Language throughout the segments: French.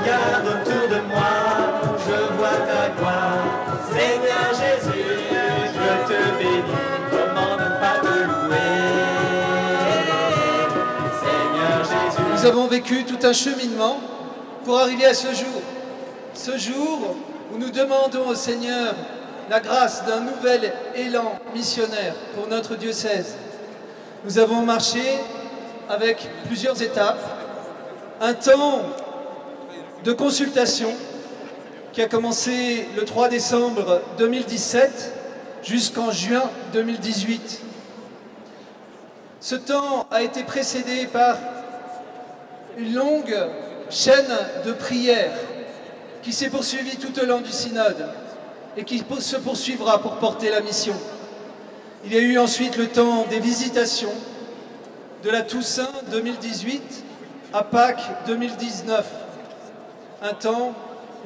regarde autour de moi, je vois ta gloire. Seigneur Jésus, je te bénis, comment ne pas te louer. Seigneur Jésus. Nous avons vécu tout un cheminement pour arriver à ce jour où nous demandons au Seigneur la grâce d'un nouvel élan missionnaire pour notre diocèse. Nous avons marché avec plusieurs étapes, un temps de consultation qui a commencé le 3 décembre 2017 jusqu'en juin 2018. Ce temps a été précédé par une longue chaîne de prières qui s'est poursuivie tout au long du synode et qui se poursuivra pour porter la mission. Il y a eu ensuite le temps des visitations de la Toussaint 2018 à Pâques 2019. Un temps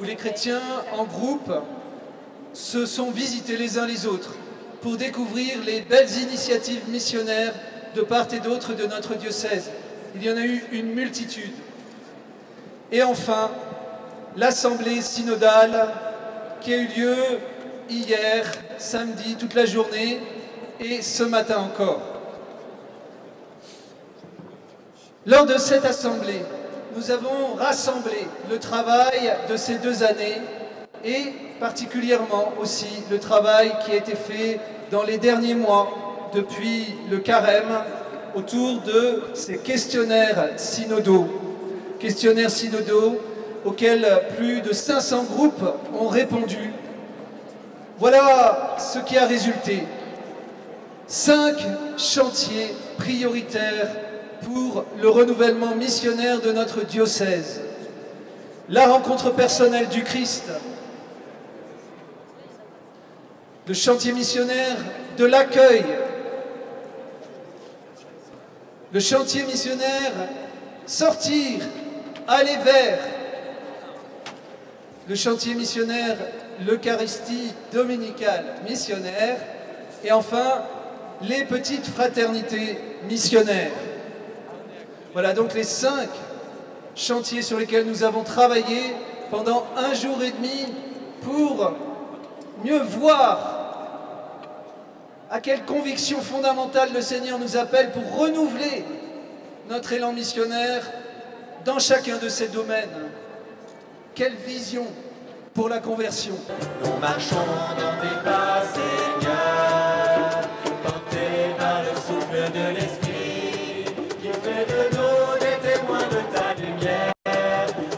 où les chrétiens en groupe se sont visités les uns les autres pour découvrir les belles initiatives missionnaires de part et d'autre de notre diocèse. Il y en a eu une multitude. Et enfin, l'assemblée synodale qui a eu lieu hier, samedi, toute la journée et ce matin encore. Lors de cette assemblée, nous avons rassemblé le travail de ces 2 années et particulièrement aussi le travail qui a été fait dans les derniers mois depuis le carême autour de ces questionnaires synodaux auxquels plus de 500 groupes ont répondu. Voilà ce qui a résulté. 5 chantiers prioritaires pour le renouvellement missionnaire de notre diocèse. La rencontre personnelle du Christ, le chantier missionnaire de l'accueil, le chantier missionnaire sortir, aller vers, le chantier missionnaire, l'Eucharistie dominicale missionnaire, et enfin, les petites fraternités missionnaires. Voilà donc les 5 chantiers sur lesquels nous avons travaillé pendant 1 jour et demi pour mieux voir à quelle conviction fondamentale le Seigneur nous appelle pour renouveler notre élan missionnaire dans chacun de ces domaines. Quelle vision pour la conversion. Nous marchons dans tes pas, Seigneur, portés par le souffle de l'Esprit, qui fait de nous des témoins de ta lumière,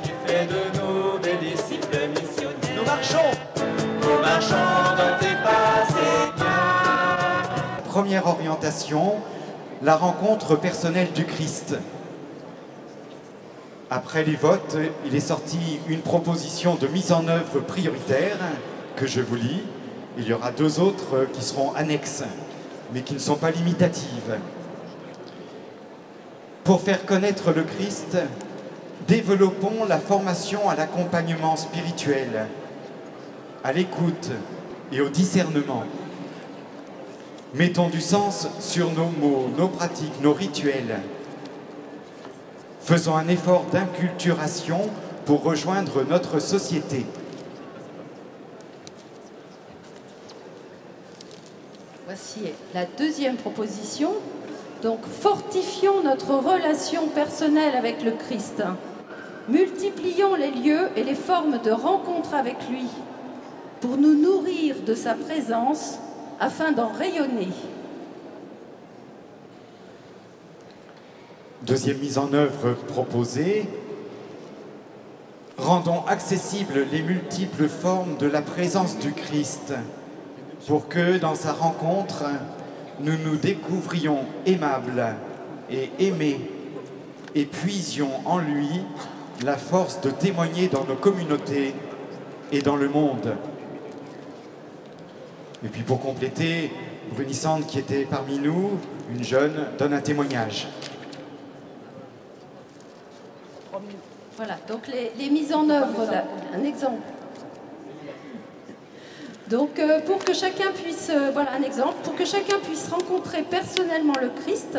qui fait de nous des disciples missionnaires. Nous marchons dans tes pas, Seigneur. Première orientation, la rencontre personnelle du Christ. Après les votes, il est sorti une proposition de mise en œuvre prioritaire que je vous lis. Il y aura 2 autres qui seront annexes, mais qui ne sont pas limitatives. Pour faire connaître le Christ, développons la formation à l'accompagnement spirituel, à l'écoute et au discernement. Mettons du sens sur nos mots, nos pratiques, nos rituels. Faisons un effort d'inculturation pour rejoindre notre société. Voici la 2e proposition. Donc, fortifions notre relation personnelle avec le Christ. Multiplions les lieux et les formes de rencontre avec lui pour nous nourrir de sa présence afin d'en rayonner. 2e mise en œuvre proposée. Rendons accessibles les multiples formes de la présence du Christ pour que, dans sa rencontre, nous nous découvrions aimables et aimés et puisions en lui la force de témoigner dans nos communautés et dans le monde. Et puis pour compléter, Brunissante, qui était parmi nous, une jeune, donne un témoignage. Voilà, donc les mises en œuvre, un exemple. Donc pour que chacun puisse, voilà un exemple, pour que chacun puisse rencontrer personnellement le Christ,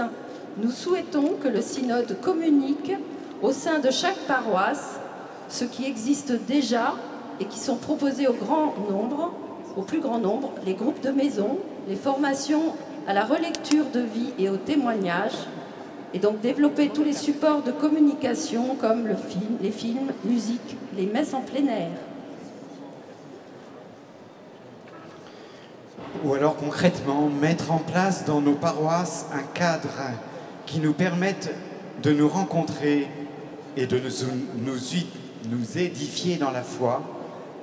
nous souhaitons que le synode communique au sein de chaque paroisse ceux qui existent déjà et qui sont proposés au grand nombre, au plus grand nombre, les groupes de maison, les formations à la relecture de vie et au témoignage, et donc développer tous les supports de communication comme les films, musique, les messes en plein air. Ou alors concrètement, mettre en place dans nos paroisses un cadre qui nous permette de nous rencontrer et de nous édifier dans la foi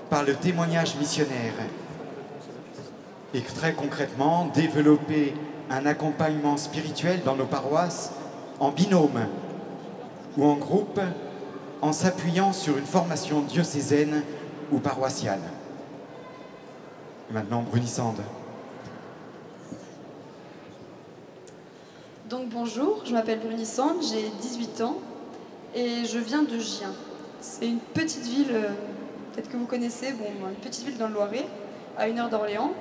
par le témoignage missionnaire. Et très concrètement, développer un accompagnement spirituel dans nos paroisses en binôme ou en groupe, en s'appuyant sur une formation diocésaine ou paroissiale. Et maintenant, Brunissande. Donc bonjour, je m'appelle Brunissande, j'ai 18 ans et je viens de Gien. C'est une petite ville, peut-être que vous connaissez, une petite ville dans le Loiret, à 1 heure d'Orléans.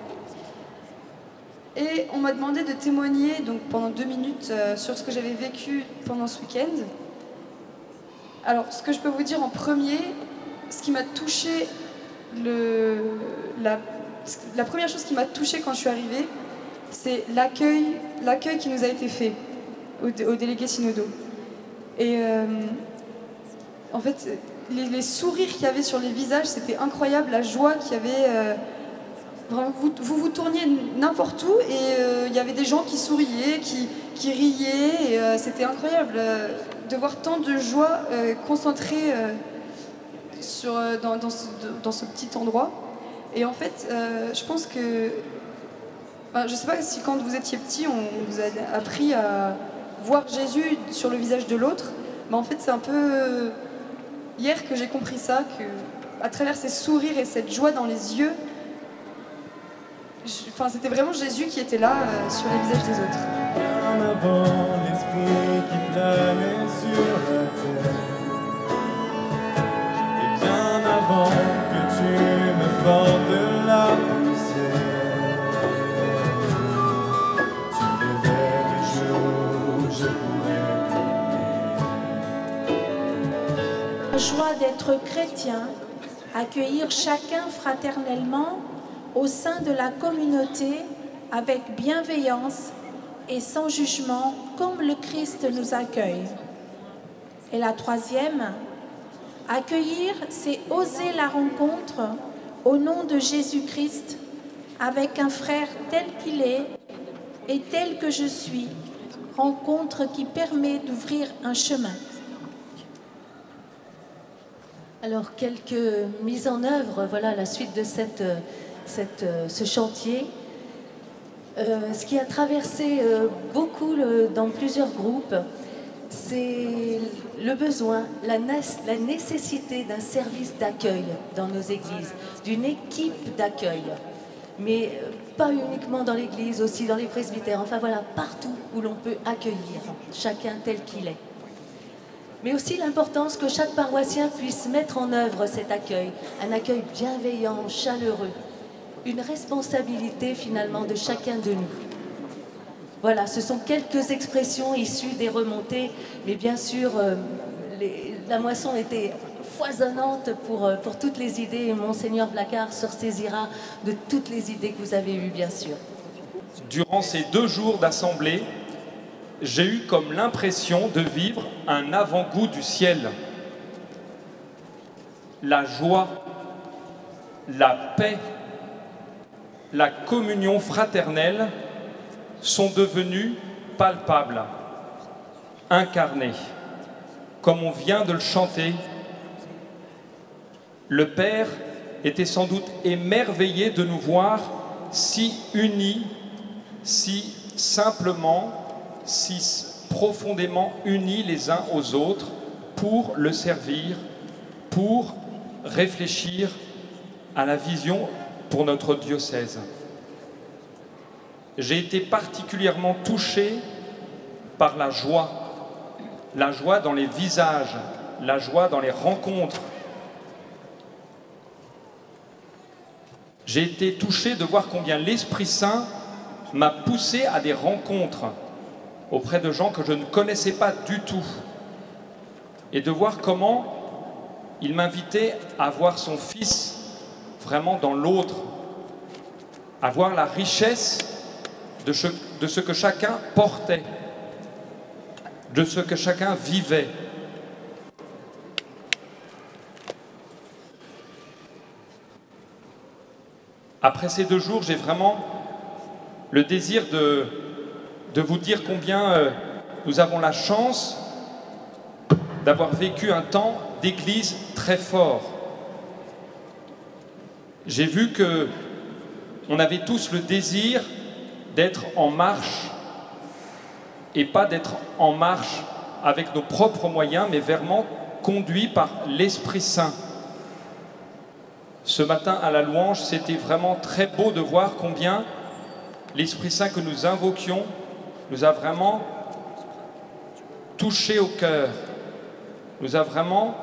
Et on m'a demandé de témoigner donc, pendant 2 minutes sur ce que j'avais vécu pendant ce week-end. Alors, ce que je peux vous dire en premier, ce qui m'a touché, la première chose qui m'a touchée quand je suis arrivée, c'est l'accueil qui nous a été fait aux délégués synodaux. Et en fait, les sourires qu'il y avait sur les visages, c'était incroyable, la joie qu'il y avait. Vous tourniez n'importe où et il y avait des gens qui souriaient, qui riaient. Et c'était incroyable de voir tant de joie concentrée dans ce petit endroit. Et en fait, je pense que... je ne sais pas si quand vous étiez petit, on vous a appris à voir Jésus sur le visage de l'autre. Mais en fait, c'est un peu hier que j'ai compris ça, qu'à travers ces sourires et cette joie dans les yeux, c'était vraiment Jésus qui était là sur les visages des autres. En avant l'esprit qui planait sur la terre. Et bien avant que tu me formes de la poussière, tu rêvais du jour où je pourrais t'aimer. La joie d'être chrétien, accueillir chacun fraternellement au sein de la communauté avec bienveillance et sans jugement, comme le Christ nous accueille. Et la troisième, accueillir, c'est oser la rencontre au nom de Jésus-Christ avec un frère tel qu'il est et tel que je suis, rencontre qui permet d'ouvrir un chemin. Alors, quelques mises en œuvre, voilà la suite de ce chantier. Ce qui a traversé beaucoup dans plusieurs groupes, c'est le besoin, la nécessité d'un service d'accueil dans nos églises, d'une équipe d'accueil. Mais pas uniquement dans l'église, aussi dans les presbytères, enfin voilà, partout où l'on peut accueillir chacun tel qu'il est. Mais aussi l'importance que chaque paroissien puisse mettre en œuvre cet accueil, un accueil bienveillant, chaleureux. Une responsabilité finalement de chacun de nous. Voilà, ce sont quelques expressions issues des remontées, mais bien sûr, la moisson était foisonnante pour toutes les idées, et Monseigneur Blacard se ressaisira de toutes les idées que vous avez eues, bien sûr. Durant ces 2 jours d'assemblée, j'ai eu comme l'impression de vivre un avant-goût du ciel. La joie, la paix, la communion fraternelle sont devenues palpables, incarnées. Comme on vient de le chanter, le Père était sans doute émerveillé de nous voir si unis, si simplement, si profondément unis les uns aux autres pour le servir, pour réfléchir à la vision pour notre diocèse. J'ai été particulièrement touché par la joie dans les visages, la joie dans les rencontres. J'ai été touché de voir combien l'Esprit Saint m'a poussé à des rencontres auprès de gens que je ne connaissais pas du tout. Et de voir comment il m'invitait à voir son Fils vraiment dans l'autre, à voir la richesse de ce que chacun portait, de ce que chacun vivait. Après ces 2 jours, j'ai vraiment le désir de vous dire combien nous avons la chance d'avoir vécu un temps d'église très fort. J'ai vu que on avait tous le désir d'être en marche, et pas d'être en marche avec nos propres moyens, mais vraiment conduits par l'Esprit Saint. Ce matin à la louange, c'était vraiment très beau de voir combien l'Esprit Saint que nous invoquions nous a vraiment touchés au cœur, nous a vraiment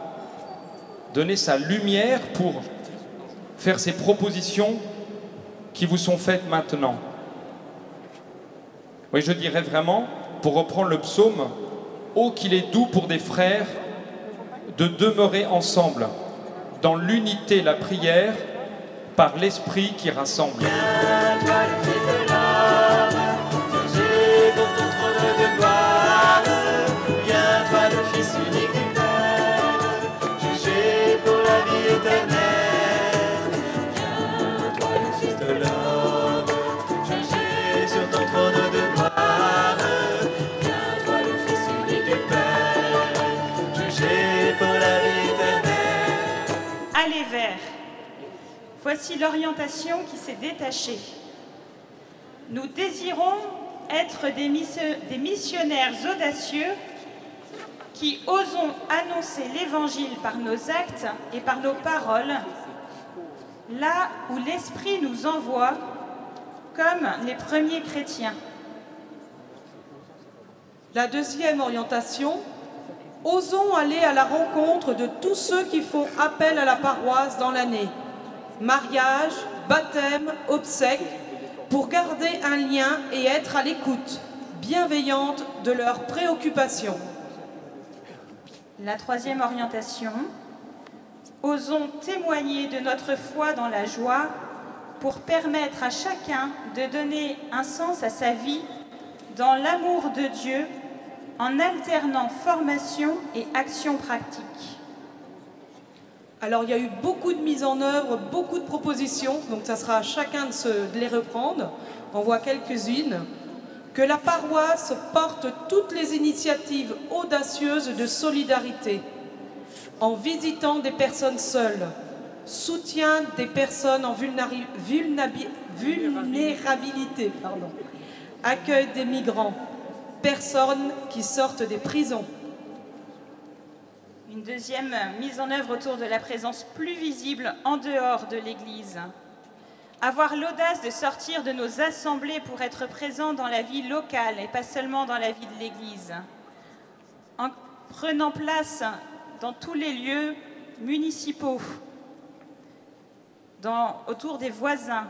donné sa lumière pour faire ces propositions qui vous sont faites maintenant. Oui, je dirais vraiment, pour reprendre le psaume, « Oh, qu'il est doux pour des frères de demeurer ensemble, dans l'unité, la prière, par l'Esprit qui rassemble. » Viens, toi le Fils de l'homme, siéger dans ton trône de gloire. Viens, toi le Fils unique du Père, juger pour la vie éternelle. Viens, toi le Fils de l'homme, juger sur ton trône de gloire. Viens, toi le Fils unique du Père, juger pour la vie éternelle. Allez vers. Voici l'orientation qui s'est détachée. Nous désirons être des missionnaires audacieux qui osons annoncer l'Évangile par nos actes et par nos paroles, là où l'Esprit nous envoie, comme les premiers chrétiens. La deuxième orientation, osons aller à la rencontre de tous ceux qui font appel à la paroisse dans l'année. Mariage, baptême, obsèques, pour garder un lien et être à l'écoute bienveillante de leurs préoccupations. La troisième orientation, osons témoigner de notre foi dans la joie pour permettre à chacun de donner un sens à sa vie dans l'amour de Dieu en alternant formation et action pratique. Alors il y a eu beaucoup de mises en œuvre, beaucoup de propositions, donc ça sera à chacun de les reprendre. On voit quelques-unes. Que la paroisse porte toutes les initiatives audacieuses de solidarité, en visitant des personnes seules, soutien des personnes en vulnérabilité, accueil des migrants, personnes qui sortent des prisons. Une deuxième mise en œuvre autour de la présence plus visible en dehors de l'Église. Avoir l'audace de sortir de nos assemblées pour être présent dans la vie locale et pas seulement dans la vie de l'Église. En prenant place dans tous les lieux municipaux, autour des voisins,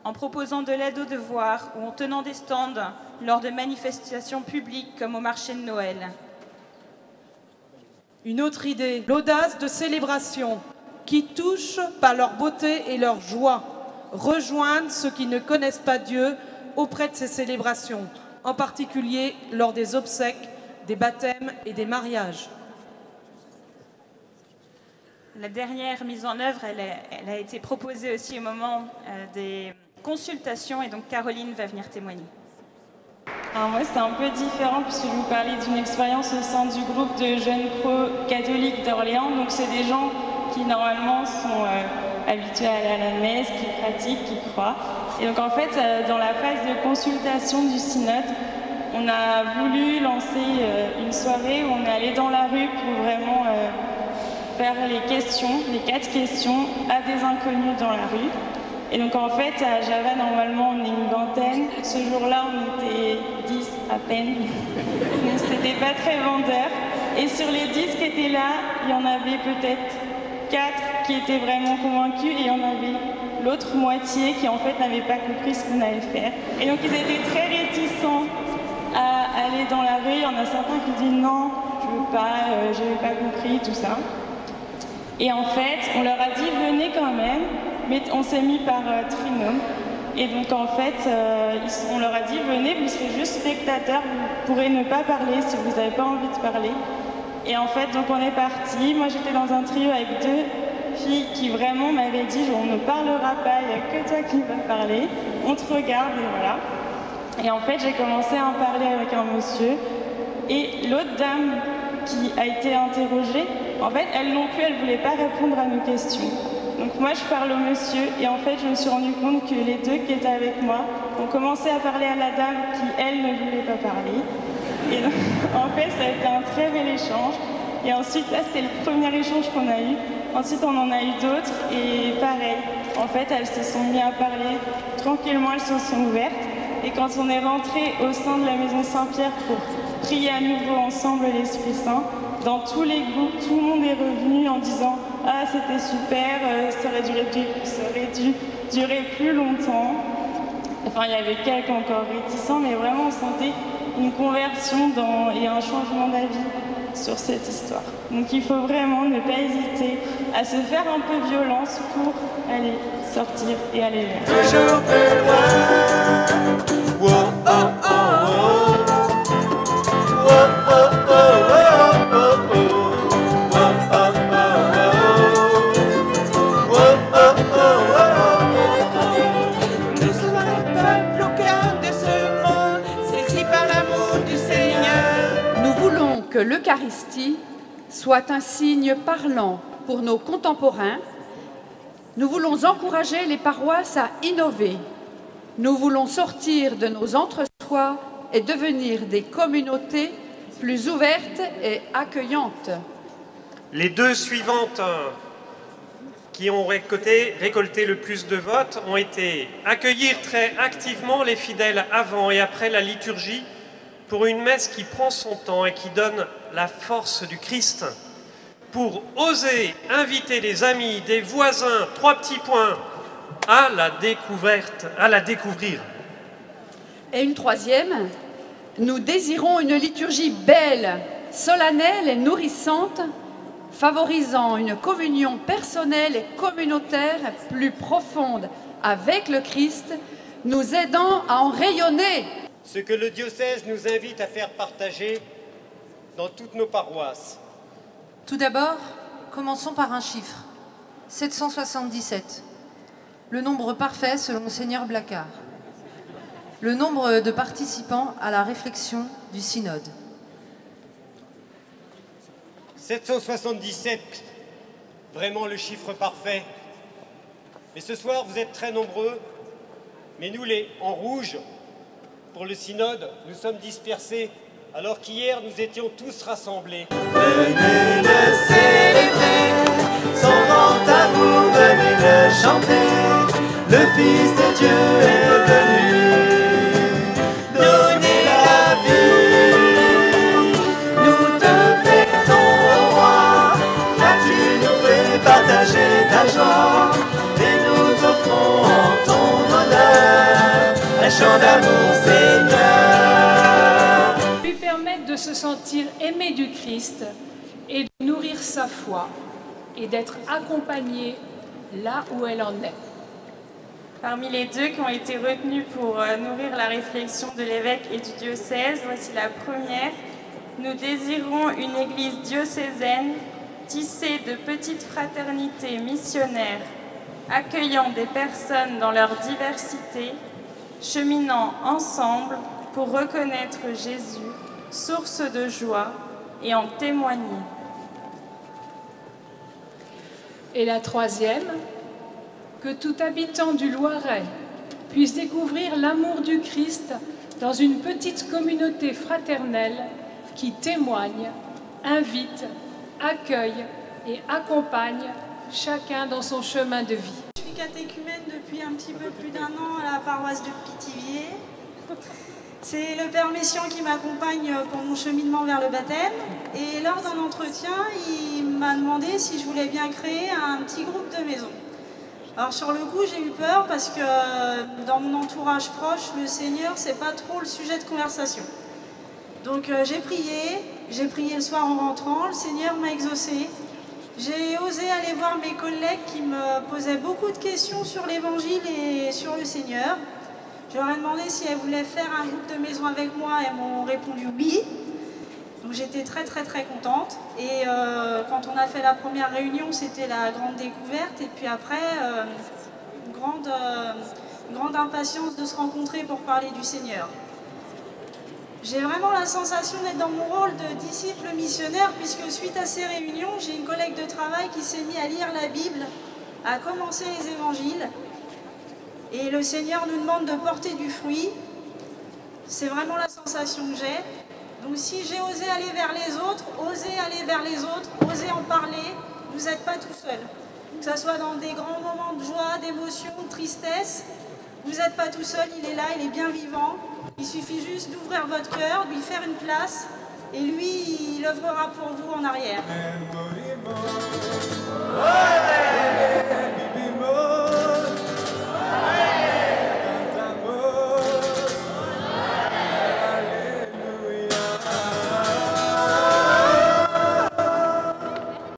en proposant de l'aide aux devoirs ou en tenant des stands lors de manifestations publiques comme au marché de Noël. Une autre idée, l'audace de célébration qui touche par leur beauté et leur joie, rejoindre ceux qui ne connaissent pas Dieu auprès de ces célébrations, en particulier lors des obsèques, des baptêmes et des mariages. La dernière mise en œuvre, elle a été proposée aussi au moment des consultations et donc Caroline va venir témoigner. Alors moi c'est un peu différent puisque je vais vous parler d'une expérience au sein du groupe de jeunes pro-catholiques d'Orléans. Donc c'est des gens qui normalement sont habitués à aller à la messe, qui pratiquent, qui croient. Et donc en fait dans la phase de consultation du synode, on a voulu lancer une soirée où on est allé dans la rue pour vraiment faire les 4 questions à des inconnus dans la rue. Et donc en fait, à Java, normalement, on est une vingtaine. Ce jour-là, on était 10 à peine. Donc c'était pas très vendeur. Et sur les 10 qui étaient là, il y en avait peut-être 4 qui étaient vraiment convaincus et il y en avait l'autre moitié qui en fait n'avait pas compris ce qu'on allait faire. Et donc ils étaient très réticents à aller dans la rue. Il y en a certains qui disent non, je veux pas, j'avais pas compris, tout ça. Et en fait, on leur a dit venez quand même, mais on s'est mis par trinôme. Et donc en fait, on leur a dit venez, vous serez juste spectateurs, vous pourrez ne pas parler si vous n'avez pas envie de parler. Et en fait, donc on est parti. Moi j'étais dans un trio avec 2 filles qui vraiment m'avaient dit on ne parlera pas, il n'y a que toi qui vas parler, on te regarde et voilà. Et en fait, j'ai commencé à en parler avec un monsieur. Et l'autre dame qui a été interrogée, en fait, elle non plus, elle ne voulait pas répondre à nos questions. Donc moi, je parle au monsieur et en fait, je me suis rendu compte que les 2 qui étaient avec moi ont commencé à parler à la dame qui, elle, ne voulait pas parler. Et donc, en fait, ça a été un très bel échange. Et ensuite, là, c'était le premier échange qu'on a eu. Ensuite, on en a eu d'autres et pareil. En fait, elles se sont mises à parler tranquillement, elles se sont ouvertes. Et quand on est rentré au sein de la maison Saint-Pierre pour prier à nouveau ensemble l'Esprit Saint, dans tous les groupes, tout le monde est revenu en disant « Ah, c'était super, ça aurait dû durer plus longtemps ». Enfin, il y avait quelques encore réticents, mais vraiment, on sentait une conversion et un changement d'avis sur cette histoire. Donc, il faut vraiment ne pas hésiter à se faire un peu violence pour aller sortir et aller vers. Toujours plus loin. Wow, oh, oh, oh. Wow, oh, oh, oh, oh, oh. Wow, oh, oh, oh. Wow, oh, oh, oh. Nous sommes un peuple au cœur de ce monde, saisi par l'amour du Seigneur. Nous voulons que l'Eucharistie soit un signe parlant pour nos contemporains. Nous voulons encourager les paroisses à innover. Nous voulons sortir de nos entre-soi et devenir des communautés plus ouvertes et accueillantes. Les 2 suivantes qui ont récolté le plus de votes ont été accueillir très activement les fidèles avant et après la liturgie pour une messe qui prend son temps et qui donne la force du Christ. Pour oser inviter des amis, des voisins, 3 petits points, à la découvrir. Et une 3e, nous désirons une liturgie belle, solennelle et nourrissante, favorisant une communion personnelle et communautaire plus profonde avec le Christ, nous aidant à en rayonner. Ce que le diocèse nous invite à faire partager dans toutes nos paroisses. Tout d'abord, commençons par un chiffre, 777, le nombre parfait selon Monseigneur Blacard, le nombre de participants à la réflexion du synode. 777, vraiment le chiffre parfait. Mais ce soir, vous êtes très nombreux, mais nous, les en rouge, pour le synode, nous sommes dispersés, alors qu'hier, nous étions tous rassemblés. Venez le célébrer, son grand amour, venez le chanter. Le Fils de Dieu est venu donner la vie. Nous te fêtons, roi, car tu nous fais partager ta joie. Et nous offrons en ton honneur un chant d'amour, Seigneur. De se sentir aimé du Christ et de nourrir sa foi et d'être accompagné là où elle en est. Parmi les 2 qui ont été retenus pour nourrir la réflexion de l'évêque et du diocèse, voici la première. Nous désirons une église diocésaine tissée de petites fraternités missionnaires, accueillant des personnes dans leur diversité, cheminant ensemble pour reconnaître Jésus, source de joie, et en témoigner. Et la 3e, que tout habitant du Loiret puisse découvrir l'amour du Christ dans une petite communauté fraternelle qui témoigne, invite, accueille et accompagne chacun dans son chemin de vie. Je suis catéchumène depuis un petit peu plus d'1 an à la paroisse de Pithiviers. C'est le Père Messian qui m'accompagne pour mon cheminement vers le baptême. Et lors d'un entretien, il m'a demandé si je voulais bien créer un petit groupe de maison. Alors sur le coup, j'ai eu peur parce que dans mon entourage proche, le Seigneur, c'est pas trop le sujet de conversation. Donc j'ai prié le soir en rentrant, le Seigneur m'a exaucé. J'ai osé aller voir mes collègues qui me posaient beaucoup de questions sur l'Évangile et sur le Seigneur. Je leur ai demandé si elles voulaient faire un groupe de maison avec moi et elles m'ont répondu oui. Donc j'étais très contente. Et quand on a fait la première réunion, c'était la grande découverte. Et puis après, une grande impatience de se rencontrer pour parler du Seigneur. J'ai vraiment la sensation d'être dans mon rôle de disciple missionnaire, puisque suite à ces réunions, j'ai une collègue de travail qui s'est mise à lire la Bible, à commencer les évangiles. Et le Seigneur nous demande de porter du fruit. C'est vraiment la sensation que j'ai. Donc si j'ai osé aller vers les autres, osez aller vers les autres, osez en parler, vous n'êtes pas tout seul. Que ce soit dans des grands moments de joie, d'émotion, de tristesse, vous n'êtes pas tout seul, il est là, il est bien vivant. Il suffit juste d'ouvrir votre cœur, de lui faire une place, et lui, il œuvrera pour vous en arrière.